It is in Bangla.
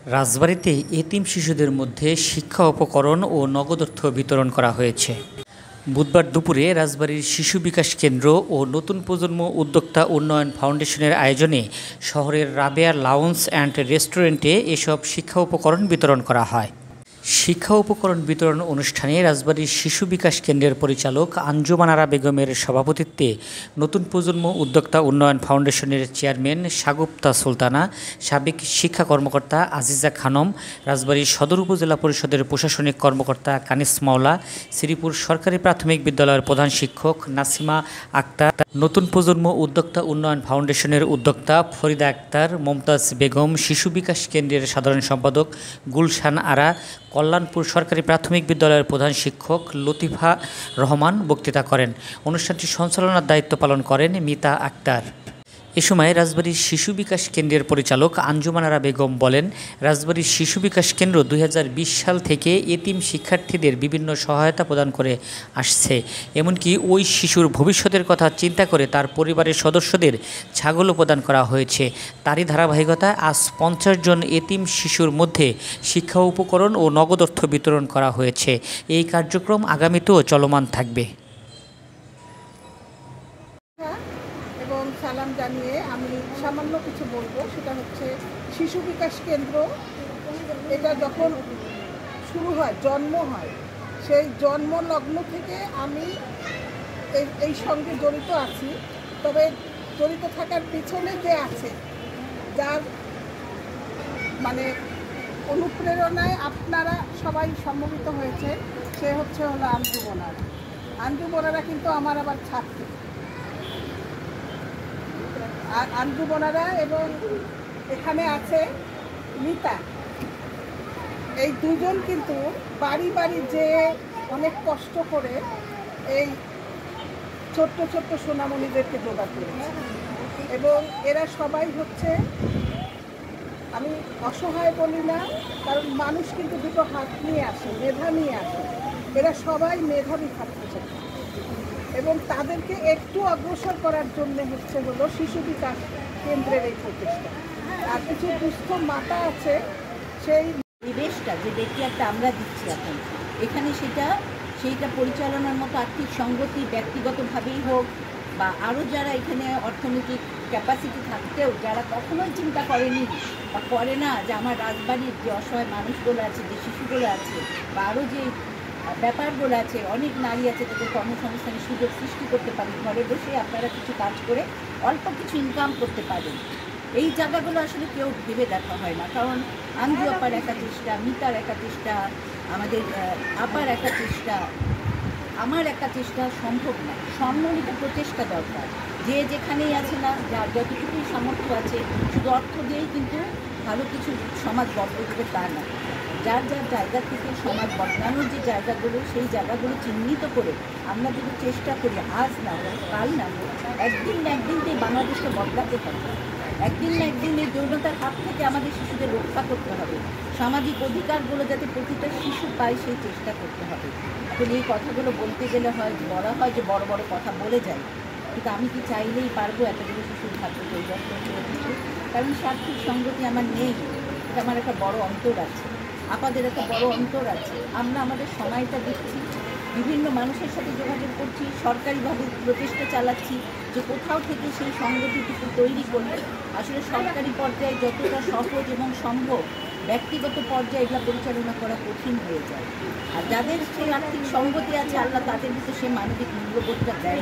রাজবাড়ীতে এতিম শিশুদের মধ্যে শিক্ষা উপকরণ ও নগদ অর্থ বিতরণ করা হয়েছে। বুধবার দুপুরে রাজবাড়ীর শিশু বিকাশ কেন্দ্র ও নতুন প্রজন্ম উদ্যোক্তা উন্নয়ন ফাউন্ডেশনের আয়োজনে শহরের রাবেয়া লাউঞ্জ অ্যান্ড রেস্টুরেন্টে এসব শিক্ষা উপকরণ বিতরণ করা হয়। শিক্ষা উপকরণ বিতরণ অনুষ্ঠানে রাজবাড়ীর শিশু বিকাশ কেন্দ্রের পরিচালক আঞ্জুমান আরা বেগমের সভাপতিত্বে নতুন প্রজন্ম উদ্যোক্তা উন্নয়ন ফাউন্ডেশনের চেয়ারম্যান শাগুফতা সুলতানা, সাবেক শিক্ষা কর্মকর্তা আজিজা খানম, রাজবাড়ী সদর উপজেলা পরিষদের প্রশাসনিক কর্মকর্তা কানিস মাওলা, শ্রীপুর সরকারি প্রাথমিক বিদ্যালয়ের প্রধান শিক্ষক নাসিমা আক্তার, নতুন প্রজন্ম উদ্যোক্তা উন্নয়ন ফাউন্ডেশনের উদ্যোক্তা ফরিদা আক্তার, মমতাজ বেগম, শিশু বিকাশ কেন্দ্রের সাধারণ সম্পাদক গুলশান আরা, কল্যাণপুর সরকারি প্রাথমিক বিদ্যালয়ের প্রধান শিক্ষক লতিফা রহমান বক্তৃতা করেন। অনুষ্ঠানটি সঞ্চালনার দায়িত্ব পালন করেন মিতা আক্তার। এ সময় রাজবাড়ীর শিশু বিকাশ কেন্দ্রের পরিচালক আঞ্জুমান আরা বেগম বলেন, রাজবাড়ীর শিশু বিকাশ কেন্দ্র 2020 সাল থেকে এতিম শিক্ষার্থীদের বিভিন্ন সহায়তা প্রদান করে আসছে। এমনকি ওই শিশুর ভবিষ্যতের কথা চিন্তা করে তার পরিবারের সদস্যদের ছাগলও প্রদান করা হয়েছে। তারই ধারাবাহিকতায় আজ 50 জন এতিম শিশুর মধ্যে শিক্ষা উপকরণ ও নগদ অর্থ বিতরণ করা হয়েছে। এই কার্যক্রম আগামীতেও চলমান থাকবে। এবং সালাম জানিয়ে আমি সামান্য কিছু বলবো, সেটা হচ্ছে শিশু বিকাশ কেন্দ্র। এটা যখন শুরু হয়, জন্ম হয়, সেই জন্ম লগ্ন থেকে আমি এই সঙ্গে জড়িত আছি। তবে জড়িত থাকার পিছনে যে আছে, যার মানে অনুপ্রেরণায় আপনারা সবাই সম্মিলিত হয়েছে, সে হলো আঞ্জুমান আরা। আঞ্জুমান আরা কিন্তু আমার আবার ছাত্রী। আর আঞ্জুমান আরা এবং এখানে আছে মিতা, এই দুজন কিন্তু বাড়ি বাড়ি যে অনেক কষ্ট করে এই ছোট্ট ছোট্ট সোনামণিদেরকে জোগাড় করেছে। এবং এরা সবাই হচ্ছে, আমি অসহায় বলি না, কারণ মানুষ কিন্তু দুটো হাত নিয়ে আসে, মেধা নিয়ে আসে। এরা সবাই মেধাবী ছাত্রছাত্রী এবং তাদেরকে একটু অগ্রসর করার জন্য হলো শিশু বিকাশ কেন্দ্রের এই প্রচেষ্টা। আর কিছু দুস্থ মাতা আছে, সেই পরিবেশটা যে দেখিয়াটা আমরা দিচ্ছি এখন এখানে, সেইটা পরিচালনার মতো আর্থিক সংগতি ব্যক্তিগতভাবেই হোক বা আরও যারা এখানে অর্থনৈতিক ক্যাপাসিটি থাকতেও যারা কখনোই চিন্তা করেনি বা করে না যে আমার রাজবাড়ির যে অসহায় মানুষগুলো আছে, যে শিশুগুলো আছে বা আরও যে ব্যাপারগুলো আছে, অনেক নারী আছে তাদের কর্মসংস্থানের সুযোগ সৃষ্টি করতে পারি, ঘরে বসে আপনারা কিছু কাজ করে অল্প কিছু ইনকাম করতে পারেন। এই জায়গাগুলো আসলে কেউ ভেবে দেখা হয় না, কারণ আঞ্জু আপার একা চেষ্টা, মিতার একা চেষ্টা, আমাদের আপার একা চেষ্টা, আমার একা চেষ্টা সম্ভব না। সম্মিলিত প্রচেষ্টা দরকার। যে যেখানেই আছে না, যার যতটুকুই সামর্থ্য আছে, শুধু অর্থ দিয়েই কিন্তু ভালো কিছু সমাজ বদলাতে তা না। যার যার জায়গা থেকে সমাজ বদলানোর যে জায়গাগুলো, সেই জায়গাগুলো চিহ্নিত করে আমরা যদি চেষ্টা করি, আজ না হোক, কাল না হোক, একদিন না একদিন এই বাংলাদেশকে বদলাতে হবে। একদিন না একদিন এই যৌনতার হাত থেকে আমাদের শিশুদের রক্ষা করতে হবে। সামাজিক অধিকারগুলো যাতে প্রতিটা শিশু পায়, সেই চেষ্টা করতে হবে। এখন এই কথাগুলো বলতে গেলে বলা হয় যে বড় বড় কথা বলে যায়, কিন্তু আমি কি চাইলেই পারবো এতগুলো শিশুর ভাগ্য পরিবর্তন করে দিতে? কারণ স্বার্থিক সঙ্গতি আমার নেই, এটা আমার একটা বড় অন্তর আছে, আপনাদের একটা বড় অন্তর আছে। আমরা আমাদের সময়টা দিচ্ছি, বিভিন্ন মানুষের সাথে যোগাযোগ করছি, সরকারিভাবে প্রচেষ্টা চালাচ্ছি যে কোথাও থেকে সেই সংগতিটুকু তৈরি করলে আসলে সরকারি পর্যায়ে যতটা সহজ এবং সম্ভব, ব্যক্তিগত পর্যায়ে এগুলো পরিচালনা করা কঠিন হয়ে যায়। আর যাদের সেই আর্থিক সঙ্গতি আছে, আল্লাহ তাদের ভিতরে সে মানবিক মূল্যবোধটা দেয়।